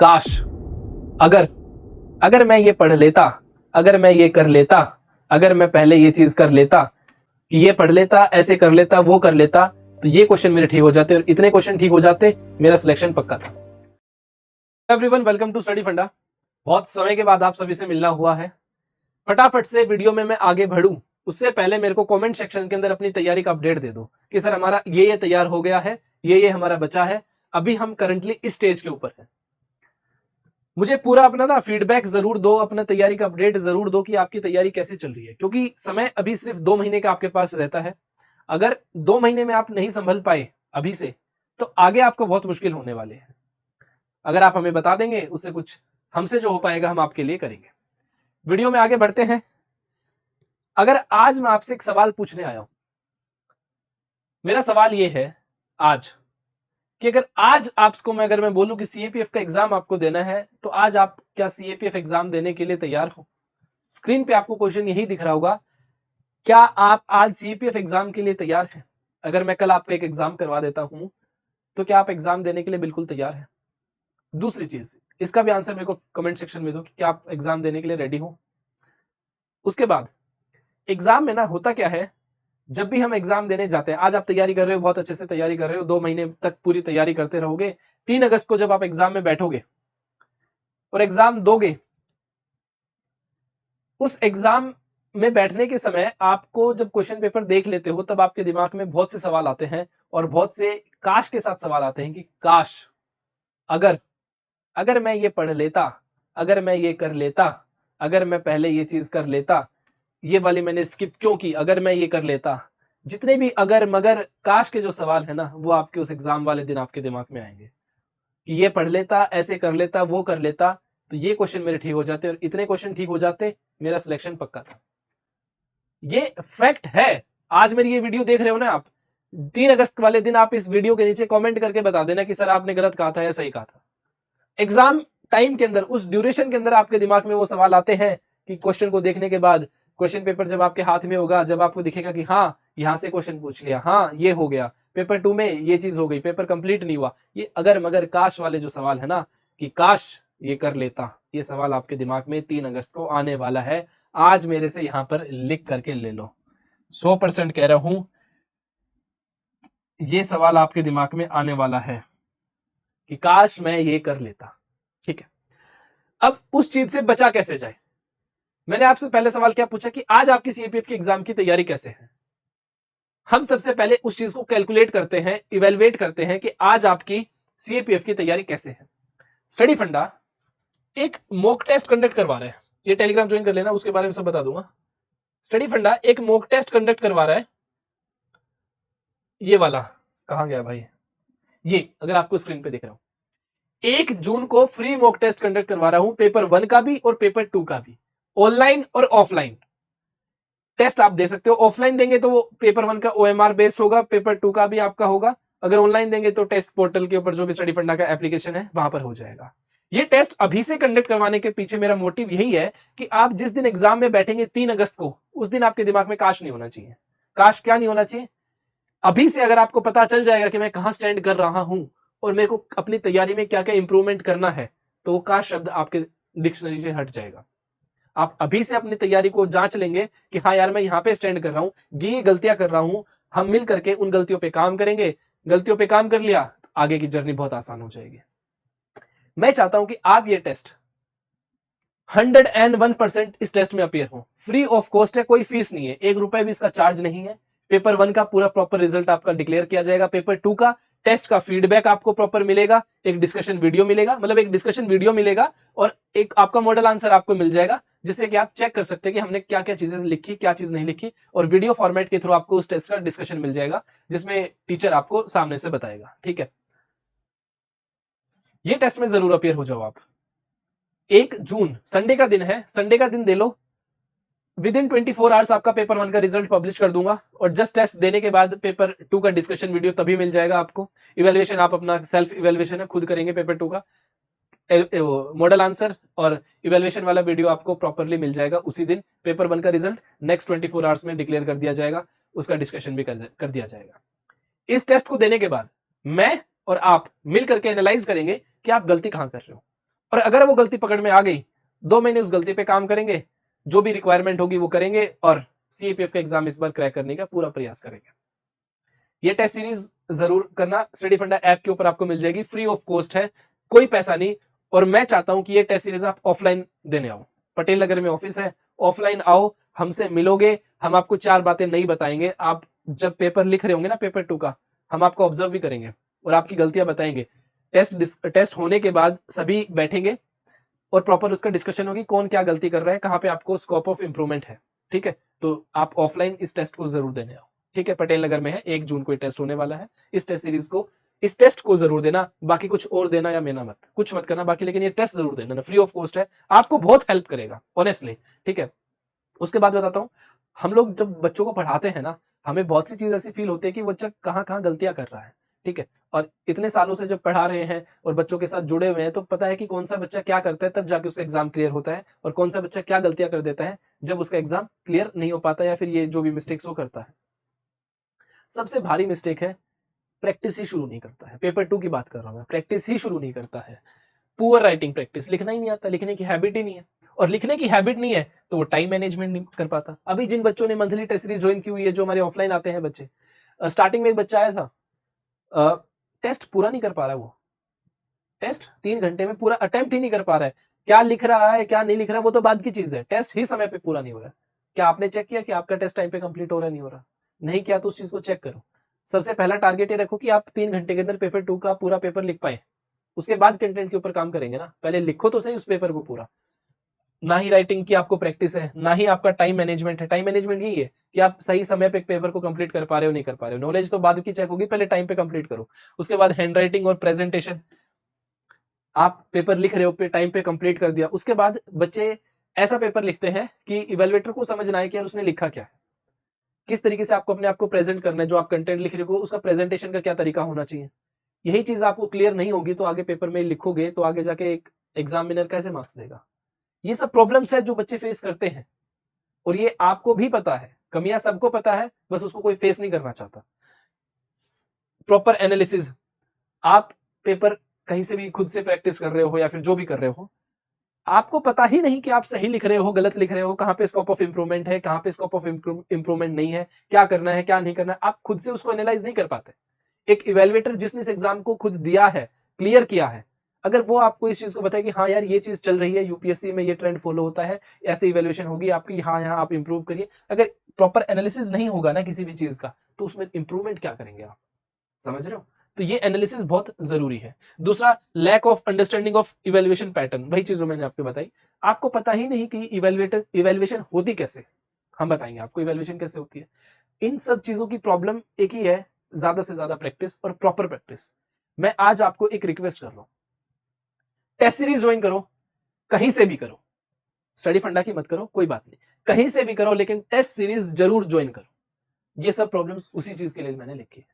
काश, अगर अगर मैं ये पढ़ लेता, अगर मैं ये कर लेता, अगर मैं पहले ये चीज कर लेता, कि ये पढ़ लेता, ऐसे कर लेता, वो कर लेता, तो ये क्वेश्चन मेरे ठीक हो जाते और इतने क्वेश्चन ठीक हो जाते, मेरा सिलेक्शन पक्का था। एवरीवन, वेलकम टू स्टडी फंडा। बहुत समय के बाद आप सभी से मिलना हुआ है। फटाफट से वीडियो में मैं आगे बढ़ूं उससे पहले मेरे को कमेंट सेक्शन के अंदर अपनी तैयारी का अपडेट दे दो कि सर हमारा ये तैयार हो गया है, ये हमारा बचा है। अभी हम करंटली इस स्टेज के ऊपर है। मुझे पूरा अपना ना फीडबैक जरूर दो, अपना तैयारी का अपडेट जरूर दो कि आपकी तैयारी कैसे चल रही है, क्योंकि समय अभी सिर्फ 2 महीने का आपके पास रहता है। अगर 2 महीने में आप नहीं संभल पाए अभी से, तो आगे आपको बहुत मुश्किल होने वाले हैं। अगर आप हमें बता देंगे, उससे कुछ हमसे जो हो पाएगा हम आपके लिए करेंगे। वीडियो में आगे बढ़ते हैं। अगर आज मैं आपसे एक सवाल पूछने आया हूं, मेरा सवाल यह है आज कि अगर आज आपको अगर मैं बोलूं कि सीएपीएफ का एग्जाम आपको देना है, तो आज आप क्या सीएपीएफ एग्जाम देने के लिए तैयार हो? स्क्रीन पे आपको क्वेश्चन यही दिख रहा होगा, क्या आप आज सीएपीएफ एग्जाम के लिए तैयार हैं? अगर मैं कल आपका एक एग्जाम करवा देता हूं, तो क्या आप एग्जाम देने के लिए बिल्कुल तैयार हैं? दूसरी चीज, इसका भी आंसर मेरे को कमेंट सेक्शन में दो कि क्या आप एग्जाम देने के लिए रेडी हो। उसके बाद एग्जाम में ना होता क्या है, जब भी हम एग्जाम देने जाते हैं, आज आप तैयारी कर रहे हो, बहुत अच्छे से तैयारी कर रहे हो, 2 महीने तक पूरी तैयारी करते रहोगे। 3 अगस्त को जब आप एग्जाम में बैठोगे और एग्जाम दोगे, उस एग्जाम में बैठने के समय आपको जब क्वेश्चन पेपर देख लेते हो, तब आपके दिमाग में बहुत से सवाल आते हैं और बहुत से काश के साथ सवाल आते हैं कि काश, अगर अगर मैं ये पढ़ लेता, अगर मैं ये कर लेता, अगर मैं पहले ये चीज कर लेता, ये वाली मैंने स्किप क्यों की, अगर मैं ये कर लेता। जितने भी अगर मगर काश के जो सवाल है ना, वो आपके उस एग्जाम वाले दिन आपके दिमाग में आएंगे कि ये पढ़ लेता, ऐसे कर लेता, वो कर लेता, तो ये क्वेश्चन मेरे ठीक हो जाते और इतने क्वेश्चन ठीक हो जाते, मेरा सिलेक्शन पक्का था। ये फैक्ट है। आज मेरी ये वीडियो देख रहे हो ना आप, 3 अगस्त वाले दिन आप इस वीडियो के नीचे कमेंट करके बता देना कि सर आपने गलत कहा था या सही कहा था। एग्जाम टाइम के अंदर, उस ड्यूरेशन के अंदर आपके दिमाग में वो सवाल आते हैं कि क्वेश्चन को देखने के बाद, क्वेश्चन पेपर जब आपके हाथ में होगा, जब आपको दिखेगा कि हाँ यहां से क्वेश्चन पूछ लिया, हाँ ये हो गया, पेपर 2 में ये चीज हो गई, पेपर कंप्लीट नहीं हुआ, ये अगर मगर काश वाले जो सवाल है ना कि काश ये कर लेता, ये सवाल आपके दिमाग में 3 अगस्त को आने वाला है। आज मेरे से यहां पर लिख करके ले लो, 100% कह रहा हूं, ये सवाल आपके दिमाग में आने वाला है कि काश मैं ये कर लेता। ठीक है, अब उस चीज से बचा कैसे जाए? मैंने आपसे पहले सवाल क्या पूछा कि आज आपकी सीएपीएफ की एग्जाम की तैयारी कैसे है। हम सबसे पहले उस चीज को कैलकुलेट करते हैं, इवेलुएट करते हैं कि आज आपकी सीएपीएफ की तैयारी कैसे है। स्टडी फंडा एक मॉक टेस्ट कंडक्ट करवा रहा है, ये टेलीग्राम ज्वाइन कर लेना, उसके बारे में सब बता दूंगा। स्टडी फंडा एक मॉक टेस्ट कंडक्ट करवा रहा है, ये वाला कहां गया भाई, ये अगर आपको स्क्रीन पे दिख रहा हूं, 1 जून को फ्री मॉक टेस्ट कंडक्ट करवा रहा हूं, पेपर 1 का भी और पेपर 2 का भी, ऑनलाइन और ऑफलाइन टेस्ट आप दे सकते हो। ऑफलाइन देंगे तो वो पेपर 1 का ओएमआर बेस्ड होगा, पेपर 2 का भी आपका होगा। अगर ऑनलाइन देंगे तो टेस्ट पोर्टल के ऊपर जो भी स्टडी फंडा का एप्लीकेशन है वहां पर हो जाएगा। ये टेस्ट अभी से कंडक्ट करवाने के पीछे मेरा मोटिव यही है कि आप जिस दिन एग्जाम में बैठेंगे 3 अगस्त को, उस दिन आपके दिमाग में काश नहीं होना चाहिए। काश क्या नहीं होना चाहिए? अभी से अगर आपको पता चल जाएगा कि मैं कहां स्टैंड कर रहा हूं और मेरे को अपनी तैयारी में क्या क्या इंप्रूवमेंट करना है, तो वो काश शब्द आपके डिक्शनरी से हट जाएगा। आप अभी से अपनी तैयारी को जांच लेंगे कि हाँ यार मैं यहाँ पे स्टैंड कर रहा हूँ, ये गलतियां कर रहा हूं, हम मिल करके उन गलतियों पे काम करेंगे। गलतियों पे काम कर लिया, आगे की जर्नी बहुत आसान हो जाएगी। मैं चाहता हूं कि आप ये टेस्ट 101% इस टेस्ट में अपियर हो। फ्री ऑफ कॉस्ट है, कोई फीस नहीं है, 1 रुपए भी इसका चार्ज नहीं है। पेपर 1 का पूरा प्रॉपर रिजल्ट आपका डिक्लेयर किया जाएगा, पेपर 2 का टेस्ट का फीडबैक आपको प्रॉपर मिलेगा, एक डिस्कशन वीडियो मिलेगा, मतलब एक डिस्कशन वीडियो मिलेगा और एक आपका मॉडल आंसर आपको मिल जाएगा, जिससे कि आप चेक कर सकते हैं कि हमने क्या क्या चीजें लिखी, क्या चीज नहीं लिखी, और वीडियो फॉर्मेट के थ्रू आपको उस टेस्ट का डिस्कशन मिल जाएगा, जिसमें टीचर आपको सामने से बताएगा। ठीक है, ये टेस्ट में जरूर अपियर हो जाओ आप। 1 जून संडे का दिन है, संडे का दिन दे लो, विद इन 24 आवर्स आपका पेपर 1 का रिजल्ट पब्लिश कर दूंगा और जस्ट टेस्ट देने के बाद पेपर 2 का डिस्कशन वीडियो तभी मिल जाएगा आपको। इवेल्युएशन आप अपना सेल्फ इवेल्युएशन है, खुद करेंगे पेपर 2 का, मॉडल आंसर और इवेल्युएशन वाला वीडियो आपको प्रॉपरली मिल जाएगा उसी दिन। पेपर 1 का रिजल्ट नेक्स्ट 24 आवर्स में डिक्लेयर कर दिया जाएगा, उसका डिस्कशन भी कर दिया जाएगा। इस टेस्ट को देने के बाद मैं और आप मिल करके एनालाइज करेंगे कि आप गलती कहां कर रहे हो। और अगर वो गलती पकड़ में आ गई, 2 महीने उस गलती पे काम करेंगे, जो भी रिक्वायरमेंट होगी वो करेंगे और सीएपीएफ का एग्जाम इस बार क्रैक करने का पूरा प्रयास करेंगे। ये टेस्ट सीरीज जरूर करना, स्टडी फंडा ऐप के ऊपर आपको मिल जाएगी, फ्री ऑफ कॉस्ट है, कोई पैसा नहीं। और मैं चाहता हूं कि ये टेस्ट सीरीज आप ऑफलाइन देने आओ, पटेल नगर में ऑफिस है, ऑफलाइन आओ, हमसे मिलोगे, हम आपको 4 बातें नहीं बताएंगे। आप जब पेपर लिख रहे होंगे ना पेपर 2 का, हम आपको ऑब्जर्व भी करेंगे और आपकी गलतियां बताएंगे। टेस्ट होने के बाद सभी बैठेंगे और प्रॉपर उसका डिस्कशन होगी, कौन क्या गलती कर रहा है, कहाँ पे आपको स्कोप ऑफ इंप्रूवमेंट है। ठीक है, तो आप ऑफलाइन इस टेस्ट को जरूर देने आओ। ठीक है, पटेल नगर में है, 1 जून को टेस्ट होने वाला है। इस टेस्ट सीरीज को, इस टेस्ट को जरूर देना, बाकी कुछ और देना या मेना मत, कुछ मत करना बाकी, लेकिन ये टेस्ट जरूर देना, फ्री ऑफ कॉस्ट है, आपको बहुत हेल्प करेगा ऑनेस्टली। ठीक है, उसके बाद बताता हूं, हम लोग जब बच्चों को पढ़ाते हैं ना, हमें बहुत सी चीज ऐसी फील होती है कि बच्चा कहाँ कहाँ गलतियां कर रहा है। ठीक है, और इतने सालों से जब पढ़ा रहे हैं और बच्चों के साथ जुड़े हुए हैं, तो पता है कि कौन सा बच्चा क्या करता है, तब जाके उसका एग्जाम क्लियर होता है, और कौन सा बच्चा क्या गलतियां कर देता है जब उसका एग्जाम क्लियर नहीं हो पाता, या फिर ये जो भी मिस्टेक्स वो करता है। सबसे भारी मिस्टेक है, प्रैक्टिस ही शुरू नहीं करता है। पेपर 2 की बात कर रहा हूं मैं, प्रैक्टिस ही शुरू नहीं करता है। पुअर राइटिंग प्रैक्टिस, लिखना ही नहीं आता, लिखने की हैबिट ही नहीं है, और लिखने की हैबिट नहीं है तो वो टाइम मैनेजमेंट नहीं कर पाता। अभी जिन बच्चों ने मंथली टेस्ट सीरीज ज्वाइन की हुई है, जो हमारे ऑफलाइन आते हैं बच्चे, स्टार्टिंग में एक बच्चा आया था, टेस्ट पूरा नहीं कर पा रहा है, वो टेस्ट 3 घंटे में पूरा अटेम्प्ट ही नहीं कर पा रहा है। क्या लिख रहा है क्या नहीं लिख रहा है वो तो बाद की चीज है, टेस्ट ही समय पे पूरा नहीं हो रहा है। क्या आपने चेक किया कि आपका टेस्ट टाइम पे कंप्लीट हो रहा है नहीं हो रहा? नहीं किया तो उस चीज को चेक करो। सबसे पहला टारगेट ये रखो कि आप 3 घंटे के अंदर पेपर 2 का पूरा पेपर लिख पाए, उसके बाद कंटेंट के ऊपर काम करेंगे ना। पहले लिखो तो सही उस पेपर को पूरा। ना ही राइटिंग की आपको प्रैक्टिस है, ना ही आपका टाइम मैनेजमेंट है। टाइम मैनेजमेंट यही है कि आप सही समय पे पेपर को कंप्लीट कर पा रहे हो नहीं कर पा रहे हो। नॉलेज तो बाद की चेक होगी, पहले टाइम पे कंप्लीट करो। उसके बाद हैंड राइटिंग और प्रेजेंटेशन, आप पेपर लिख रहे हो पे टाइम पे कंप्लीट कर दिया। उसके बाद बच्चे ऐसा पेपर लिखते हैं कि इवेलुएटर को समझ ना आए कि यार उसने लिखा क्या है, किस तरीके से आपको अपने आप को प्रेजेंट करना है, जो आप कंटेंट लिख रहे हो उसका प्रेजेंटेशन का क्या तरीका होना चाहिए। यही चीज आपको क्लियर नहीं होगी तो आगे पेपर में लिखोगे तो आगे जाके एक एग्जामिनर कैसे मार्क्स देगा। ये सब प्रॉब्लम्स है जो बच्चे फेस करते हैं, और ये आपको भी पता है, कमियां सबको पता है, बस उसको कोई फेस नहीं करना चाहता। प्रॉपर एनालिसिस, आप पेपर कहीं से भी खुद से प्रैक्टिस कर रहे हो या फिर जो भी कर रहे हो, आपको पता ही नहीं कि आप सही लिख रहे हो गलत लिख रहे हो, कहां पे स्कोप ऑफ इंप्रूवमेंट है, कहां पे स्कोप ऑफ इंप्रूवमेंट नहीं है, क्या करना है क्या नहीं करना है, आप खुद से उसको एनालाइज नहीं कर पाते। एक इवेल्युएटर जिसने इस एग्जाम को खुद दिया है, क्लियर किया है, अगर वो आपको इस चीज को बताए कि हाँ यार ये चीज चल रही है, यूपीएससी में ये ट्रेंड फॉलो होता है, ऐसे इवेल्युएशन होगी आपकी, हाँ यहाँ आप इंप्रूव करिए, अगर प्रॉपर एनालिसिस नहीं होगा ना किसी भी चीज का, तो उसमें इंप्रूवमेंट क्या करेंगे आप? समझ रहे हो? तो ये एनालिसिस बहुत जरूरी है। दूसरा, lack of understanding of evaluation pattern, वही चीज जो मैंने आपको बताई, आपको पता ही नहीं कि इवेल्युएशन होती कैसे। हम बताएंगे आपको इवेल्युएशन कैसे होती है। इन सब चीजों की प्रॉब्लम एक ही है, ज्यादा से ज्यादा प्रैक्टिस और प्रॉपर प्रैक्टिस। मैं आज आपको एक रिक्वेस्ट कर रहा हूं, टेस्ट सीरीज ज्वाइन करो, कहीं से भी करो, स्टडी फंडा की मत करो, कोई बात नहीं, कहीं से भी करो, लेकिन टेस्ट सीरीज जरूर ज्वाइन करो। ये सब प्रॉब्लम्स उसी चीज के लिए मैंने लिखी है।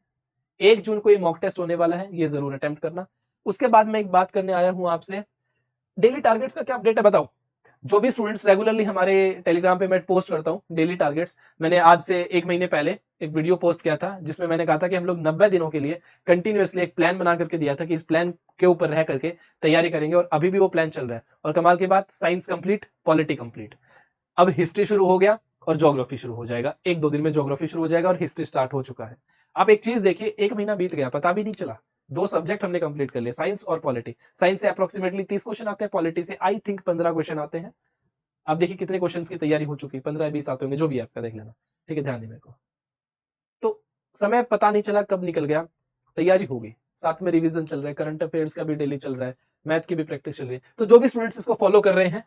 1 जून को ये मॉक टेस्ट होने वाला है, ये जरूर अटेम्प्ट करना। उसके बाद मैं एक बात करने आया हूं आपसे, डेली टारगेट्स का क्या अपडेट है बताओ। जो भी स्टूडेंट्स रेगुलरली हमारे टेलीग्राम पे मैं पोस्ट करता हूँ डेली टारगेट्स, मैंने आज से 1 महीने पहले एक वीडियो पोस्ट किया था जिसमें मैंने कहा था कि हम लोग 90 दिनों के लिए कंटिन्यूअसली एक प्लान बना करके दिया था कि इस प्लान के ऊपर रह करके तैयारी करेंगे, और अभी भी वो प्लान चल रहा है। और कमाल की बात, साइंस कंप्लीट, पॉलिटी कंप्लीट, अब हिस्ट्री शुरू हो गया और ज्योग्राफी शुरू हो जाएगा। 1-2 दिन में ज्योग्राफी शुरू हो जाएगा और हिस्ट्री स्टार्ट हो चुका है। आप एक चीज देखिए, 1 महीना बीत गया पता भी नहीं चला। 2 सब्जेक्ट हमने कंप्लीट कर लिए, साइंस और पॉलिटी। साइंस से अप्रोक्सीमेटली 30 क्वेश्चन आते हैं, पॉलिटी से आई थिंक 15 क्वेश्चन आते हैं। आप देखिए कितने क्वेश्चंस की तैयारी हो चुकी है, 15-20 आते होंगे, जो भी आपका देख लेना। ठीक है, ध्यान दें मेरे को। तो समय पता नहीं चला कब निकल गया, तैयारी हो गई, साथ में रिवीजन चल रहा है, करंट अफेयर्स का भी डेली चल रहा है, मैथ की भी प्रैक्टिस चल रही है। तो जो भी स्टूडेंट्स इसको फॉलो कर रहे हैं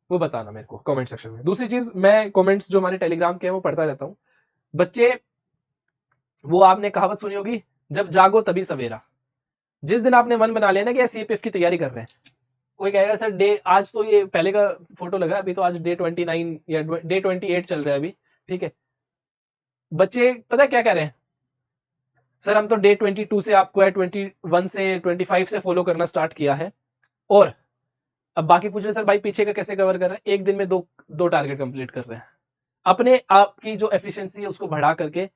वो बताना मेरे को कमेंट सेक्शन में। दूसरी चीज, मैं कमेंट्स जो हमारे टेलीग्राम के हैं वो पढ़ता रहता हूँ। बच्चे, वो आपने कहावत सुनी होगी, जब जागो तभी सवेरा। जिस दिन आपने मन बना लिया ना कि सीपीएफ की तैयारी कर रहे हैं, कोई कहेगा सर डे, आज तो ये पहले का फोटो लगा, अभी तो आज डे 29 या डे 28 चल रहा है अभी। ठीक है, बच्चे पता क्या कह रहे हैं, सर हम तो डे 22 से आपको है 21 से 25 से फॉलो करना स्टार्ट किया है, और अब बाकी पूछ रहे सर भाई पीछे का कैसे कवर कर रहे हैं। एक दिन में दो टारगेट कंप्लीट कर रहे हैं। अपने आप की जो एफिशिएंसी है उसको बढ़ा करके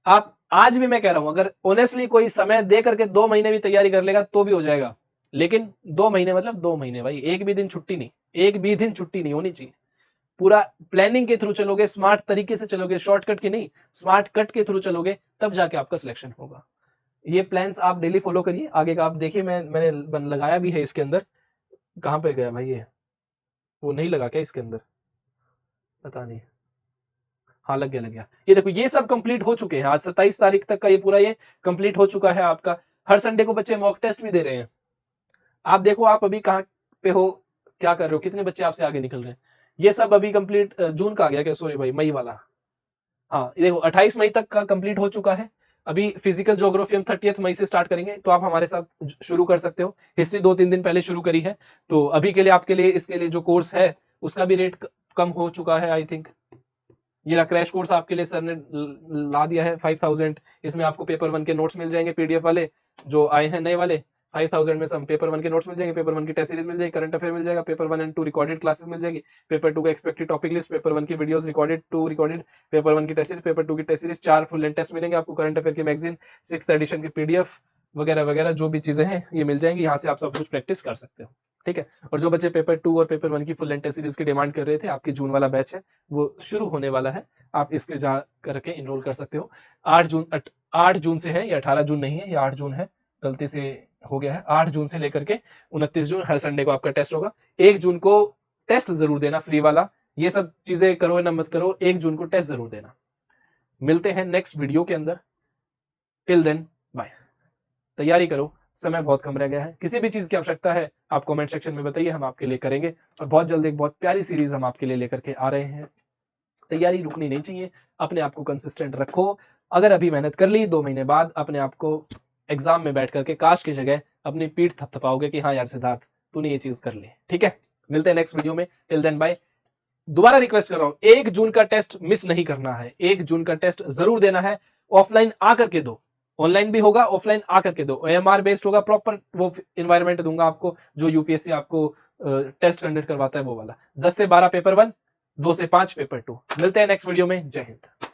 आप, आज भी मैं कह रहा हूं, अगर ऑनेस्टली कोई समय दे करके 2 महीने भी तैयारी कर लेगा तो भी हो जाएगा। लेकिन 2 महीने मतलब 2 महीने भाई, एक भी दिन छुट्टी नहीं, एक भी दिन छुट्टी नहीं होनी चाहिए। पूरा प्लानिंग के थ्रू चलोगे, स्मार्ट तरीके से चलोगे, शॉर्टकट की नहीं, स्मार्ट कट के थ्रू चलोगे, तब जाके आपका सिलेक्शन होगा। ये प्लान्स आप डेली फॉलो करिए। आगे का आप देखिए, मैंने लगाया भी है इसके अंदर। कहाँ पे गया भाई ये, वो नहीं लगा क्या इसके अंदर, पता नहीं। हाँ लग गया। ये देखो ये सब कंप्लीट हो चुके हैं, आज 27 तारीख तक का ये पूरा ये कंप्लीट हो चुका है आपका। हर संडे को बच्चे मॉक टेस्ट भी दे रहे हैं। आप देखो आप अभी कहाँ पे हो, क्या कर रहे हो, कितने बच्चे आपसे आगे निकल रहे हैं। ये सब अभी कंप्लीट, जून का आ गया क्या, सॉरी भाई, मई वाला। हाँ देखो 28 मई तक का कंप्लीट हो चुका है। अभी फिजिकल ज्योग्राफी हम 30 मई से स्टार्ट करेंगे, तो आप हमारे साथ शुरू कर सकते हो। हिस्ट्री 2-3 दिन पहले शुरू करी है, तो अभी के लिए आपके लिए इसके लिए जो कोर्स है उसका भी रेट कम हो चुका है आई थिंक। ये क्रैश कोर्स आपके लिए सर ने ला दिया है 5000। इसमें आपको पेपर 1 के नोट्स मिल जाएंगे, पीडीएफ वाले जो आए हैं नए वाले। 5000 में सब पेपर 1 के नोट्स मिल जाएंगे, पेपर 1 की टेस्ट सीरीज मिल जाएगी, करंट अफेयर मिल जाएगा, पेपर 1 एंड 2 रिकॉर्डेड क्लासेस मिल जाएगी, पेपर 2 का एक्सपेक्टेड टॉपिक लिस्ट, पेपर 1 की वीडियोस रिकॉर्डेड, 2 रिकॉर्डेड, पेपर 1 की टेस्ट सीरीज, पेपर 2 की test series, 4 full length test मिलेंगे आपको, करंट अफेयर की मैगजीन, 6th एडिशन की पीडीएफ वगैरह वगैरह, जो भी चीजें हैं ये मिल जाएंगी। यहाँ से आप सब कुछ प्रैक्टिस कर सकते हो, ठीक है। और जो बच्चे पेपर 2 और पेपर 1 की फुल लेंथ टेस्ट सीरीज की डिमांड कर रहे थे, आपकी जून वाला बैच है वो शुरू होने वाला है, आप इसके जा करके इनरोल कर सकते हो। 8 जून से है, ये 18 जून नहीं है, ये 8 जून है, गलती से हो गया है। 8 जून से लेकर के 29 जून हर संडे को आपका टेस्ट होगा। 1 जून को टेस्ट जरूर देना, फ्री वाला। ये सब चीजें करो ना मत करो, 1 जून को टेस्ट जरूर देना। मिलते हैं नेक्स्ट वीडियो के अंदर, टिल देन बाय। तैयारी करो, समय बहुत कम रह गया है। किसी भी चीज की आवश्यकता है आप कमेंट सेक्शन में बताइए, हम आपके लिए करेंगे। और बहुत जल्द एक बहुत प्यारी सीरीज हम आपके लिए लेकर के आ रहे हैं। तैयारी रुकनी नहीं चाहिए, अपने आप को कंसिस्टेंट रखो। अगर अभी मेहनत कर ली, 2 महीने बाद अपने आप को एग्जाम में बैठ करके काश की जगह अपनी पीठ थपथपाओगे कि हाँ यार सिद्धार्थ तूने ये चीज कर ली, ठीक है। मिलते हैं नेक्स्ट वीडियो में, टिल देन बाय। दोबारा रिक्वेस्ट कर रहा हूं, 1 जून का टेस्ट मिस नहीं करना है, 1 जून का टेस्ट जरूर देना है। ऑफलाइन आकर के दो, ऑनलाइन भी होगा, ऑफलाइन आकर के दो। OMR बेस्ड होगा, प्रॉपर वो इन्वायरमेंट दूंगा आपको जो यूपीएससी आपको टेस्ट कंडक्ट करवाता है वो वाला। 10 से 12 पेपर 1, 2 से 5 पेपर 2। मिलते हैं नेक्स्ट वीडियो में, जय हिंद।